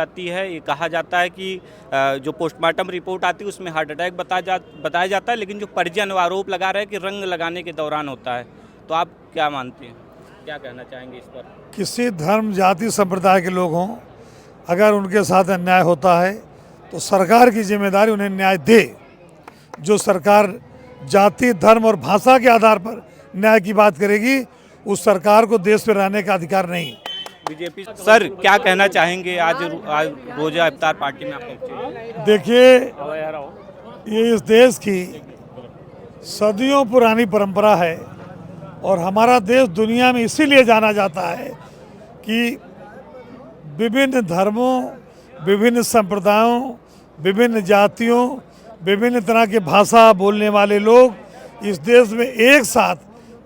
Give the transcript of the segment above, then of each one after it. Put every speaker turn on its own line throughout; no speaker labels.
जाती है। ये कहा जाता है कि जो पोस्टमार्टम रिपोर्ट आती है उसमें हार्ट अटैक बताया जाता है, लेकिन जो परिजन आरोप लगा रहे हैं कि रंग लगाने के दौरान होता है। तो आप क्या मानते हैं, क्या कहना चाहेंगे इस पर?
किसी धर्म जाति संप्रदाय के लोग हों, अगर उनके साथ अन्याय होता है तो सरकार की जिम्मेदारी उन्हें न्याय दे। जो सरकार जाति धर्म और भाषा के आधार पर न्याय की बात करेगी, उस सरकार को देश में रहने का अधिकार नहीं।
बीजेपी सर क्या कहना चाहेंगे, आज रोजा इफ्तार पार्टी में आप पहुंचे?
देखिए, ये इस देश की सदियों पुरानी परंपरा है और हमारा देश दुनिया में इसीलिए जाना जाता है कि विभिन्न धर्मों, विभिन्न संप्रदायों, विभिन्न जातियों, विभिन्न तरह के भाषा बोलने वाले लोग इस देश में एक साथ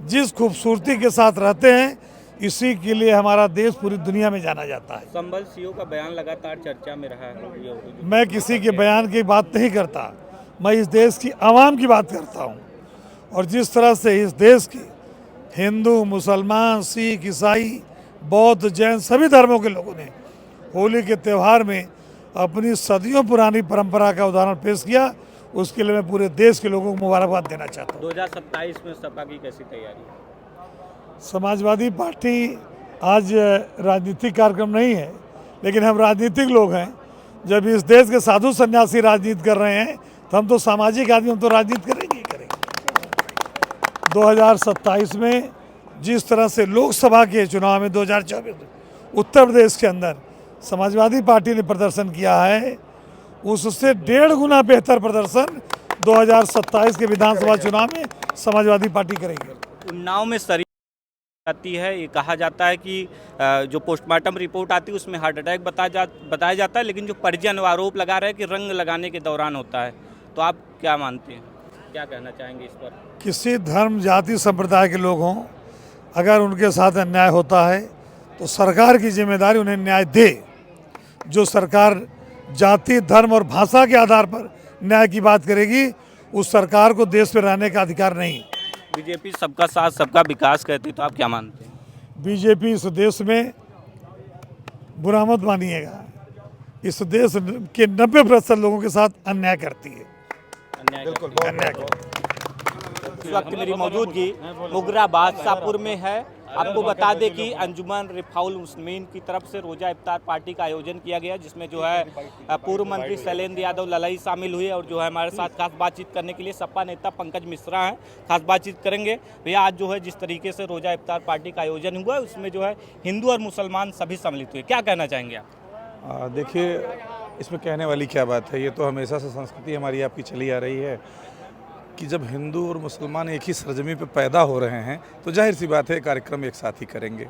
जिस खूबसूरती के साथ रहते हैं, इसी के लिए हमारा देश पूरी दुनिया में जाना जाता है।
संभल सीओ का बयान लगातार चर्चा में रहा है।
मैं किसी के बयान की बात नहीं करता, मैं इस देश की आवाम की बात करता हूँ। और जिस तरह से इस देश की हिंदू, मुसलमान, सिख, ईसाई, बौद्ध, जैन सभी धर्मों के लोगों ने होली के त्यौहार में अपनी सदियों पुरानी परंपरा का उदाहरण पेश किया, उसके लिए मैं पूरे देश के लोगों को मुबारकबाद देना चाहता हूँ।
2027 में सपा की कैसी तैयारी है?
समाजवादी पार्टी आज राजनीतिक कार्यक्रम नहीं है, लेकिन हम राजनीतिक लोग हैं। जब इस देश के साधु सन्यासी राजनीति कर रहे हैं तो हम तो सामाजिक आदमी, हम तो राजनीति करेंगे ही करेंगे। 2027 में जिस तरह से लोकसभा के चुनाव में 2024 उत्तर प्रदेश के अंदर समाजवादी पार्टी ने प्रदर्शन किया है, उससे 1.5 गुना बेहतर प्रदर्शन 2027 के विधानसभा चुनाव में समाजवादी पार्टी करेगी।
उन्नाव में सरी जाती है। ये कहा जाता है कि जो पोस्टमार्टम रिपोर्ट आती है उसमें हार्ट अटैक बताया जाता है, लेकिन जो परिजन आरोप लगा रहे हैं कि रंग लगाने के दौरान होता है। तो आप क्या मानते हैं, क्या कहना चाहेंगे इस पर?
किसी धर्म जाति संप्रदाय के लोग हों, अगर उनके साथ अन्याय होता है तो सरकार की जिम्मेदारी उन्हें न्याय दे। जो सरकार जाति धर्म और भाषा के आधार पर न्याय की बात करेगी, उस सरकार को देश में रहने का अधिकार नहीं।
बीजेपी सबका साथ सबका विकास कहती है, तो आप क्या मानते हैं?
बीजेपी इस देश में बुरा मत मानिएगा, इस देश के 90% लोगों के साथ अन्याय करती है।
अन्याय करती है। इस वक्त मेरी मौजूदगी मुगरा बादशाहपुर में है। आपको बता दें कि अंजुमन रिफाउल मुस्लिमीन की तरफ से रोजा इफ्तार पार्टी का आयोजन किया गया, जिसमें जो है पूर्व मंत्री शैलेंद्र यादव ललाई शामिल हुए और जो है हमारे साथ खास बातचीत करने के लिए सपा नेता पंकज मिश्रा हैं, खास बातचीत करेंगे। भैया, आज जो है जिस तरीके से रोजा इफ्तार पार्टी का आयोजन हुआ है उसमें जो है हिंदू और मुसलमान सभी सम्मिलित हुए, क्या कहना चाहेंगे आप?
देखिए, इसमें कहने वाली क्या बात है, ये तो हमेशा से संस्कृति हमारी आपकी चली आ रही है कि जब हिंदू और मुसलमान एक ही सरजमी पे पैदा हो रहे हैं तो जाहिर सी बात है कार्यक्रम एक साथ ही करेंगे,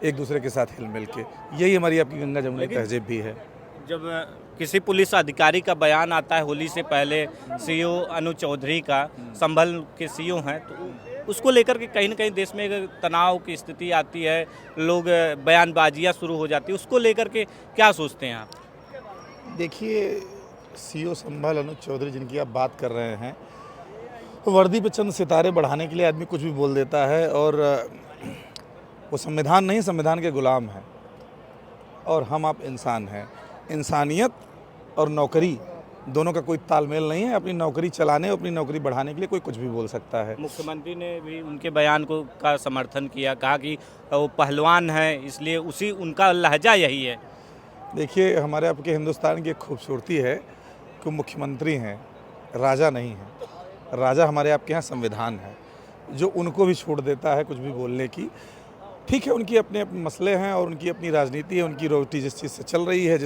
एक दूसरे के साथ हिल मिल के। यही हमारी आपकी गंगा जमुनी तहजीब भी है।
जब किसी पुलिस अधिकारी का बयान आता है होली से पहले, सीओ अनु चौधरी का, संभल के सीओ हैं, तो उसको लेकर के कहीं ना कहीं देश में एक तनाव की स्थिति आती है, लोग बयानबाजियाँ शुरू हो जाती है, उसको लेकर के क्या सोचते हैं आप?
देखिए, सीओ संभल अनु चौधरी जिनकी आप बात कर रहे हैं, तो वर्दी पे चंद सितारे बढ़ाने के लिए आदमी कुछ भी बोल देता है और वो संविधान नहीं, संविधान के गुलाम है। और हम आप इंसान हैं, इंसानियत और नौकरी दोनों का कोई तालमेल नहीं है। अपनी नौकरी चलाने और अपनी नौकरी बढ़ाने के लिए कोई कुछ भी बोल सकता है।
मुख्यमंत्री ने भी उनके बयान का समर्थन किया, कहा कि वो पहलवान है इसलिए उसी उनका लहजा यही है।
देखिए, हमारे आपके हिंदुस्तान की एक खूबसूरती है कि मुख्यमंत्री हैं, राजा नहीं हैं। राजा हमारे आपके यहाँ संविधान है, जो उनको भी छूट देता है कुछ भी बोलने की। ठीक है, उनकी अपने अपने मसले हैं और उनकी अपनी राजनीति है, उनकी रोटी जिस चीज़ से चल रही है,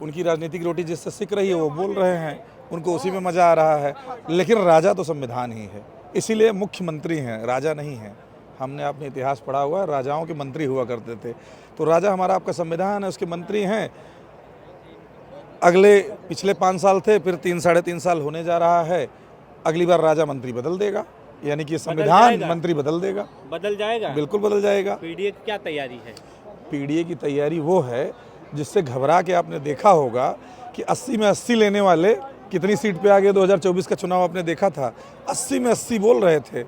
उनकी राजनीतिक रोटी जिससे सिक रही है वो बोल रहे हैं, उनको उसी में मज़ा आ रहा है। लेकिन राजा तो संविधान ही है, इसीलिए मुख्यमंत्री हैं, राजा नहीं हैं। हमने अपने इतिहास पढ़ा हुआ है, राजाओं के मंत्री हुआ करते थे, तो राजा हमारा आपका संविधान है, उसके मंत्री हैं। पिछले 5 साल थे, फिर 3 साढ़े 3 साल होने जा रहा है। अगली बार राजा मंत्री बदल देगा, यानी कि संविधान मंत्री बदल देगा।
बदल जाएगा,
बिल्कुल बदल जाएगा।
पीडीए की क्या तैयारी है?
पीडीए की तैयारी वो है जिससे घबरा के आपने देखा होगा कि 80 में 80 लेने वाले कितनी सीट पे आ गए। 2024 का चुनाव आपने देखा था, 80 में 80 बोल रहे थे,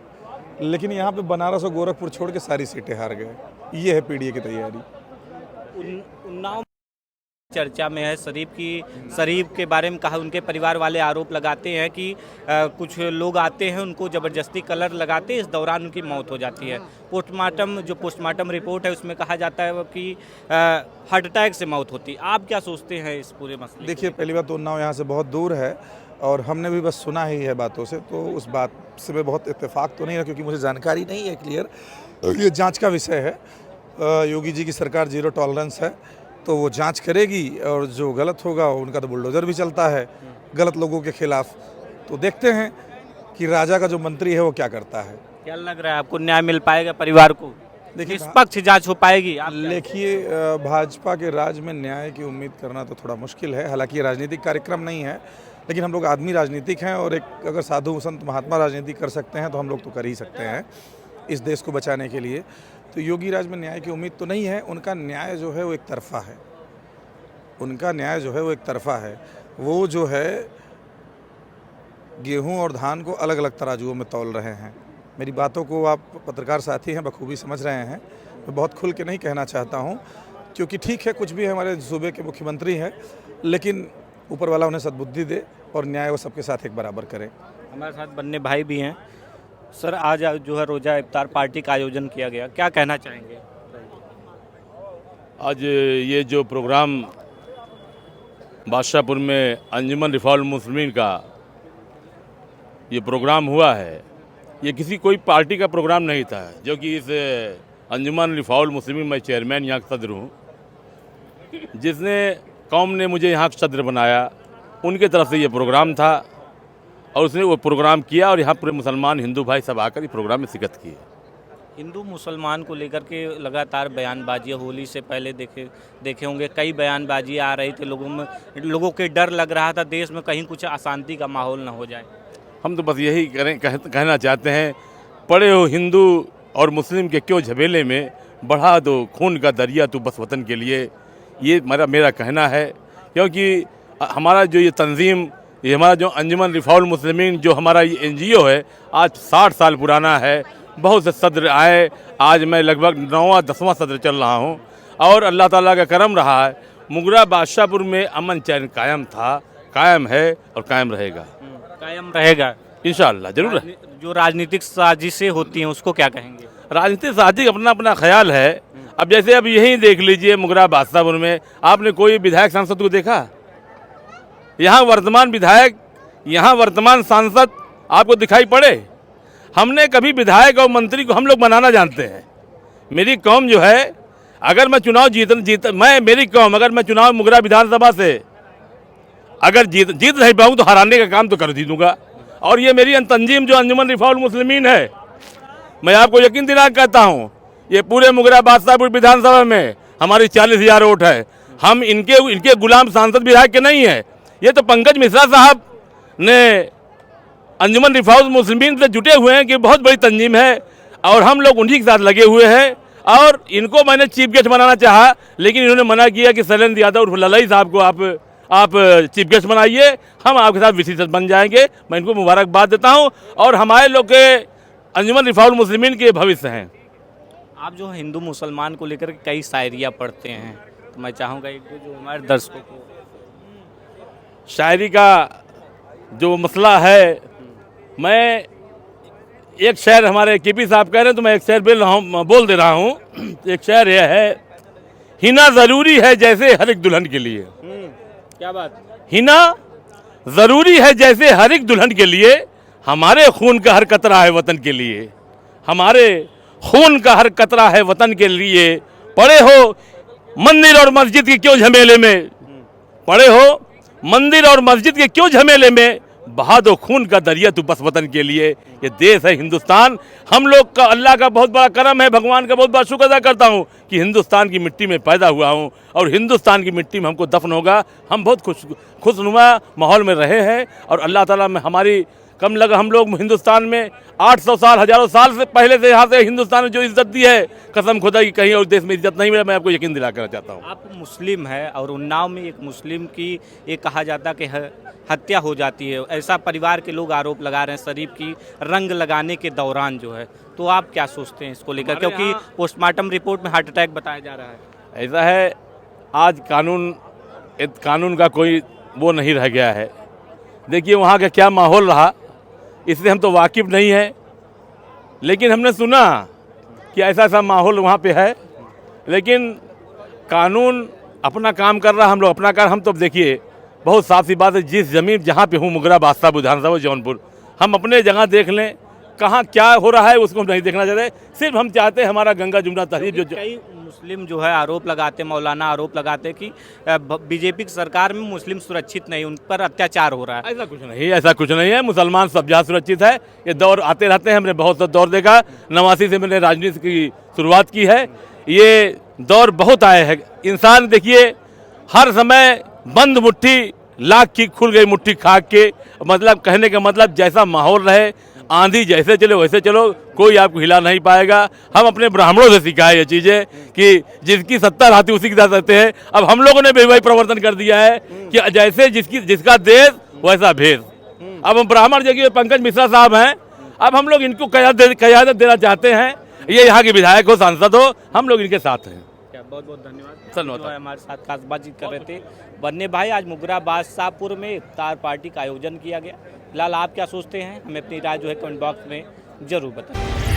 लेकिन यहाँ पे बनारस और गोरखपुर छोड़ के सारी सीटें हार गए। ये है पीडीए की तैयारी।
उन्नाव चर्चा में है शरीफ के बारे में कहा। उनके परिवार वाले आरोप लगाते हैं कि कुछ लोग आते हैं उनको ज़बरदस्ती कलर लगाते हैं, इस दौरान उनकी मौत हो जाती है। पोस्टमार्टम रिपोर्ट है उसमें कहा जाता है कि हार्ट अटैक से मौत होती है। आप क्या सोचते हैं इस पूरे मसले?
देखिए, पहली बात तो उन्नाव यहाँ से बहुत दूर है और हमने भी बस सुना ही है बातों से, तो उस बात से मैं बहुत इत्तेफाक तो नहीं है क्योंकि मुझे जानकारी नहीं है क्लियर। ये जांच का विषय है। योगी जी की सरकार जीरो टॉलरेंस है, तो वो जांच करेगी और जो गलत होगा उनका तो बुलडोज़र भी चलता है गलत लोगों के खिलाफ। तो देखते हैं कि राजा का जो मंत्री है वो क्या करता है।
क्या लग रहा है आपको, न्याय मिल पाएगा परिवार को?
देखिए,
निष्पक्ष जांच हो पाएगी?
देखिए, भाजपा के राज में न्याय की उम्मीद करना तो थोड़ा मुश्किल है। हालांकि ये राजनीतिक कार्यक्रम नहीं है, लेकिन हम लोग आदमी राजनीतिक हैं और एक अगर साधु संत महात्मा राजनीति कर सकते हैं तो हम लोग तो कर ही सकते हैं इस देश को बचाने के लिए। तो योगी राज में न्याय की उम्मीद तो नहीं है। उनका न्याय जो है वो एक तरफा है। उनका न्याय जो है वो एक तरफा है। वो जो है गेहूं और धान को अलग अलग तराजुओं में तौल रहे हैं। मेरी बातों को आप पत्रकार साथी हैं बखूबी समझ रहे हैं। मैं बहुत खुल के नहीं कहना चाहता हूं क्योंकि ठीक है, कुछ भी हमारे सूबे के मुख्यमंत्री हैं, लेकिन ऊपर वाला उन्हें सद्बुद्धि दे और न्याय वो सबके साथ एक बराबर करे।
हमारे साथ बन्ने भाई भी हैं। सर, आज जो है रोजा इफ्तार पार्टी का आयोजन किया गया, क्या कहना चाहेंगे?
आज ये जो प्रोग्राम बादशाहपुर में अंजुमन रिफाउल मुस्लिमीन का ये प्रोग्राम हुआ है, ये किसी कोई पार्टी का प्रोग्राम नहीं था, जो कि इस अंजुमन रिफाउल मुस्लिमीन मैं चेयरमैन यहाँ का सदर हूँ। जिसने कौम ने मुझे यहाँ का सदर बनाया, उनके तरफ से ये प्रोग्राम था और उसने वो प्रोग्राम किया और यहाँ पूरे मुसलमान हिंदू भाई सब आकर इस प्रोग्राम में शिरकत किए।
हिंदू मुसलमान को लेकर के लगातार बयानबाजी, होली से पहले देखे होंगे कई बयानबाजी आ रही थी, लोगों के डर लग रहा था देश में कहीं कुछ अशांति का माहौल ना हो जाए।
हम तो बस यही कहना चाहते हैं, पड़े हो हिंदू और मुस्लिम के क्यों झमेले में, बढ़ा दो खून का दरिया तू बस वतन के लिए। ये मेरा कहना है, क्योंकि हमारा जो ये तंजीम, ये हमारा जो अंजुमन रिफाउल मुस्लिमीन जो हमारा ये NGO है, आज 60 साल पुराना है। बहुत से सदर आए, आज मैं लगभग 9वां 10वां सदर चल रहा हूँ और अल्लाह ताला का करम रहा है। मुगरा बादशाहपुर में अमन चैन कायम था, कायम है और कायम रहेगा।
कायम रहेगा
इंशाअल्लाह, जरूर।
जो राजनीतिक साजिशें होती हैं उसको क्या कहेंगे?
राजनीतिक साजिश अपना अपना ख्याल है। अब जैसे अब यहीं देख लीजिए, मुगरा बादशाहपुर में आपने कोई विधायक सांसद को देखा? यहाँ वर्तमान विधायक, यहाँ वर्तमान सांसद आपको दिखाई पड़े? हमने कभी विधायक और मंत्री को हम लोग बनाना जानते हैं। मेरी कौम जो है, अगर मैं चुनाव मेरी कौम अगर मैं चुनाव मुगरा विधानसभा से अगर जीत नहीं पाऊँ तो हराने का काम तो कर दी दूँगा। और ये मेरी तंजीम जो अंजुमन रिफाउल मुस्लिमीन है, मैं आपको यकीन दिला कहता हूँ, ये पूरे मुगरा बादशाहपुर विधानसभा में हमारी 40,000 वोट है। हम इनके गुलाम सांसद विधायक के नहीं है। ये तो पंकज मिश्रा साहब ने अंजुमन रिफाउल मुस्लिमीन से जुटे हुए हैं कि बहुत बड़ी तंजीम है और हम लोग उन्हीं के साथ लगे हुए हैं। और इनको मैंने चीफ गेस्ट बनाना चाहा, लेकिन इन्होंने मना किया कि शैलेंद्र यादव उर्फ ललई साहब को आप चीफ गेस्ट बनाइए, हम आपके साथ विशेष बन जाएंगे। मैं इनको मुबारकबाद देता हूं और हमारे लोग के अंजुमन रिफाउल मुस्लिमीन के भविष्य हैं।
आप जो हिंदू मुसलमान को लेकर कई शायरियाँ पढ़ते हैं, तो मैं चाहूँगा एक जो हमारे दर्शकों को
शायरी का जो मसला है, मैं एक शेर हमारे KP साहब कह रहे हैं तो मैं एक शेर बोल दे रहा हूँ। एक शेर यह है, हिना ज़रूरी है जैसे हर एक दुल्हन के लिए।
क्या बात?
हिना ज़रूरी है जैसे हर एक दुल्हन के लिए, हमारे खून का हर कतरा है वतन के लिए। हमारे खून का हर कतरा है वतन के लिए। पड़े हो मंदिर और मस्जिद के क्यों झमेले में, पड़े हो मंदिर और मस्जिद के क्यों झमेले में, बहा दो खून का दरिया तू बस वतन के लिए। ये देश है हिंदुस्तान, हम लोग का अल्लाह का बहुत बड़ा करम है, भगवान का बहुत बड़ा शुक्र अदा करता हूँ कि हिंदुस्तान की मिट्टी में पैदा हुआ हूँ और हिंदुस्तान की मिट्टी में हमको दफन होगा। हम बहुत खुशनुमा माहौल में रहे हैं और अल्लाह ताला में हमारी कम लगा। हम लोग हिंदुस्तान में 800 साल हज़ारों साल से पहले से यहाँ से हिंदुस्तान में जो इज्जत दी है, कसम खुदा की कहीं और देश में इज्जत नहीं मिला। मैं आपको यकीन दिला करना चाहता हूँ।
आप मुस्लिम है और उन्नाव में एक मुस्लिम की ये कहा जाता कि हत्या हो जाती है, ऐसा परिवार के लोग आरोप लगा रहे हैं शरीफ की रंग लगाने के दौरान जो है, तो आप क्या सोचते हैं इसको लेकर? क्योंकि पोस्टमार्टम रिपोर्ट में हार्ट अटैक बताया जा रहा है।
ऐसा है, आज कानून कानून का कोई वो नहीं रह गया है। देखिए वहाँ का क्या माहौल रहा, इससे हम तो वाकिफ़ नहीं है, लेकिन हमने सुना कि ऐसा ऐसा माहौल वहाँ पे है। लेकिन कानून अपना काम कर रहा, हम लोग अपना काम। हम तो देखिए बहुत साफ सी बात है, जिस ज़मीन जहाँ पे हूँ मुगरा बादशाह विधानसभा जौनपुर, हम अपने जगह देख लें कहाँ क्या हो रहा है उसको हम नहीं देखना चाहते। सिर्फ हम चाहते हैं हमारा गंगा जमुना तहजीब जो
कई मुस्लिम जो है आरोप लगाते, मौलाना आरोप लगाते कि बीजेपी की सरकार में मुस्लिम सुरक्षित नहीं, उन पर अत्याचार हो रहा है।
ऐसा कुछ नहीं, ऐसा कुछ नहीं है। मुसलमान सब जगह सुरक्षित है। ये दौर आते रहते हैं, हमने बहुत सा दौर देखा। 89 से मैंने राजनीति की शुरुआत की है। ये दौर बहुत आए हैं। इंसान देखिए हर समय बंद मुट्ठी लाख की खुल गई मुट्ठी खा के, मतलब कहने का मतलब जैसा माहौल रहे, आंधी जैसे चले वैसे चलो, कोई आपको हिला नहीं पाएगा। हम अपने ब्राह्मणों से सीखा है ये चीज़ें कि जिसकी सत्ता रहती उसी के साथ रहते हैं। अब हम लोगों ने भी वही प्रवर्तन कर दिया है कि जैसे जिसका देश वैसा भेष। अब हम ब्राह्मण जगह पंकज मिश्रा साहब हैं, अब हम लोग इनको क़यादत देना चाहते हैं। ये यहाँ के विधायक हो, सांसद हो, हम लोग इनके साथ हैं।
बहुत बहुत धन्यवाद।
धन्यवाद।
जो है हमारे साथ खास बातचीत कर रहे थे बन्ने भाई। आज मुगरा बादशाहपुर में इफ्तार पार्टी का आयोजन किया गया। फिलहाल आप क्या सोचते हैं, हमें अपनी राय जो है कमेंट बॉक्स में जरूर बताएं।